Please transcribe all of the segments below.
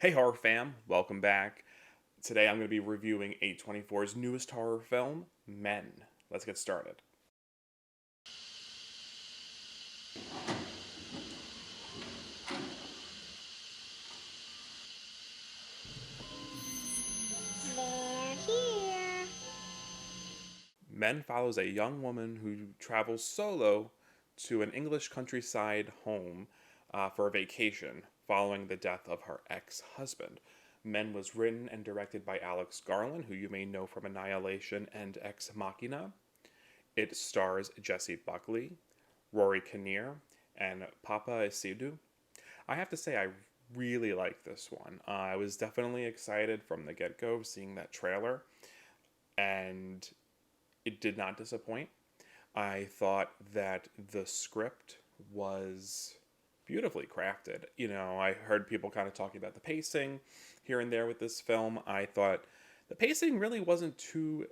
Hey horror fam, welcome back. Today I'm going to be reviewing A24's newest horror film, Men. Let's get started. They're here. Men follows a young woman who travels solo to an English countryside home for a vacation following the death of her ex-husband. Men was written and directed by Alex Garland, who you may know from Annihilation and Ex Machina. It stars Jesse Buckley, Rory Kinnear, and Papa Esidu. I have to say, I really like this one. I was definitely excited from the get go seeing that trailer, and it did not disappoint. I thought that the script was beautifully crafted. I heard people kind of talking about the pacing here and there with this film. I thought the pacing really wasn't too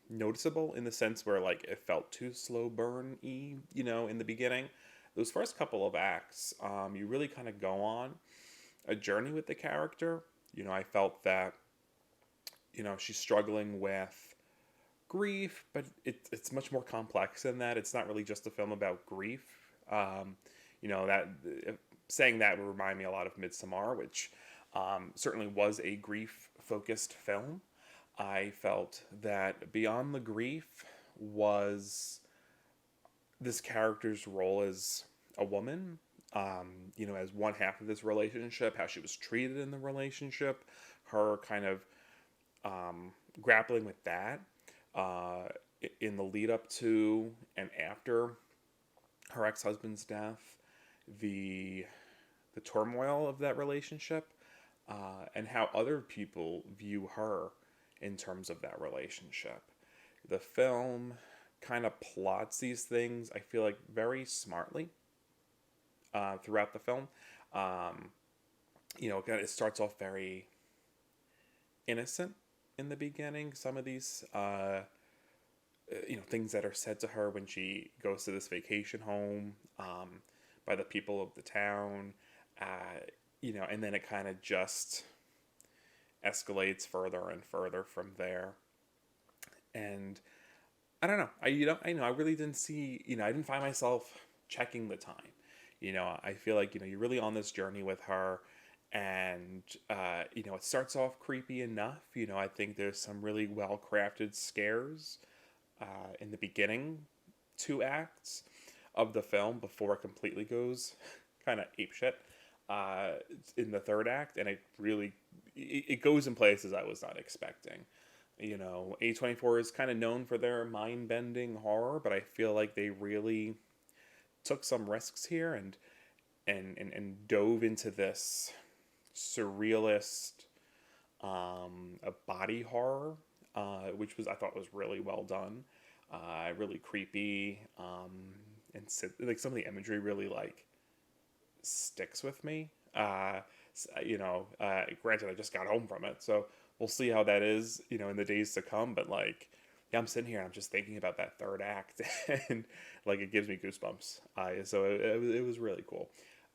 noticeable in the sense where like it felt too slow burn y, in the beginning. Those first couple of acts, you really kind of go on a journey with the character. I felt that, she's struggling with grief, but it's much more complex than that. It's not really just a film about grief. Um, that saying that would remind me a lot of Midsommar, which certainly was a grief focused film. I felt that beyond the grief was this character's role as a woman, as one half of this relationship, how she was treated in the relationship, her kind of grappling with that uh, in the lead up to and after her ex husband's death, the the turmoil of that relationship, and how other people view her in terms of that relationship. The film kind of plots these things, I feel like, very smartly throughout the film. Um, it starts off very innocent in the beginning. Some of these, things that are said to her when she goes to this vacation home by the people of the town, and then it kind of just escalates further and further from there. And I don't know. I really didn't see. I didn't find myself checking the time. I feel like you're really on this journey with her, and it starts off creepy enough. I think there's some really well crafted scares in the beginning two acts of the film before it completely goes kind of apeshit uh, in the third act, and it goes in places I was not expecting. A24 is kind of known for their mind bending horror, but I feel like they really took some risks here and dove into this surrealist a body horror, which was I thought was really well done, really creepy, like some of the imagery really like sticks with me. Granted, I just got home from it, so we'll see how that is, in the days to come. But like, yeah, I'm sitting here and I'm just thinking about that third act, and like it gives me goosebumps. So it was really cool.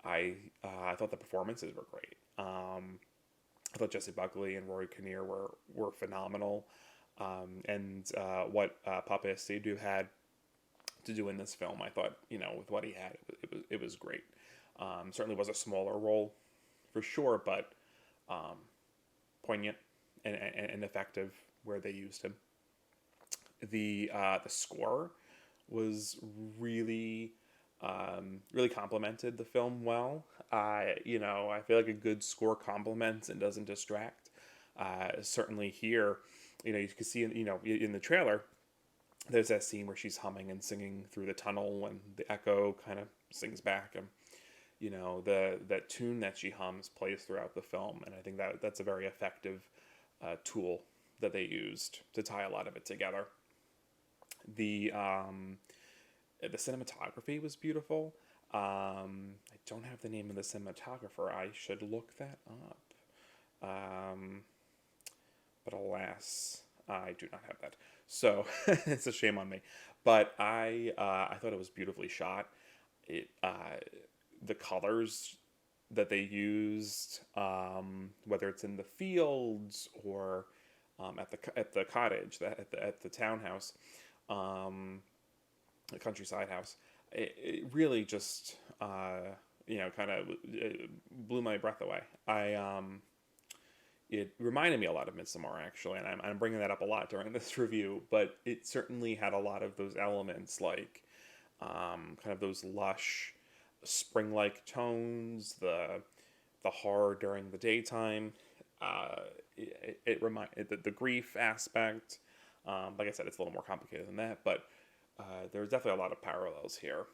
I thought the performances were great. I thought Jesse Buckley and Rory Kinnear were phenomenal. And what Papa Esidu had to do in this film, I thought, with what he had, it was great. Certainly was a smaller role for sure, but poignant and effective where they used him. The score was really really complemented the film well. I feel like a good score complements and doesn't distract. Certainly here, you can see in the trailer, there's that scene where she's humming and singing through the tunnel, and the echo kind of sings back, and the that tune that she hums plays throughout the film, and I think that's a very effective tool that they used to tie a lot of it together. The cinematography was beautiful. I don't have the name of the cinematographer. I should look that up. Um, but alas, I do not have that. So it's a shame on me. But I thought it was beautifully shot. It The colors. that they used, whether it's in the fields or at the cottage, at the townhouse, the countryside house. It really just kind of blew my breath away. It reminded me a lot of Midsommar, actually, and I'm bringing that up a lot during this review. But it certainly had a lot of those elements, like kind of those lush spring-like tones, the horror during the daytime. The grief aspect. Like I said, it's a little more complicated than that, but there's definitely a lot of parallels here.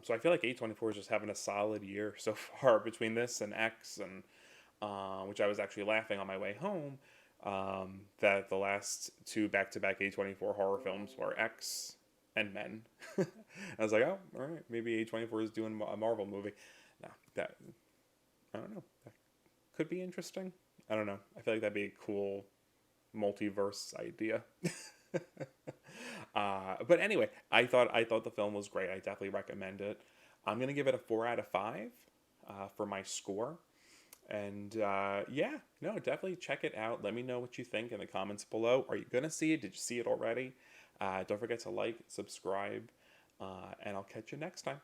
So I feel like A24 is just having a solid year so far between this and X, and which I was actually laughing on my way home, that the last two back-to-back A24 horror films were X and Men. I was like, oh, all right, maybe A24 is doing a Marvel movie. No, that I don't know. That could be interesting. I don't know. I feel like that'd be a cool multiverse idea. But anyway, I thought the film was great. I definitely recommend it. I'm gonna give it a 4 out of 5 for my score. And yeah, no, definitely check it out. Let me know what you think in the comments below. Are you gonna see it? Did you see it already? Don't forget to like, subscribe, and I'll catch you next time.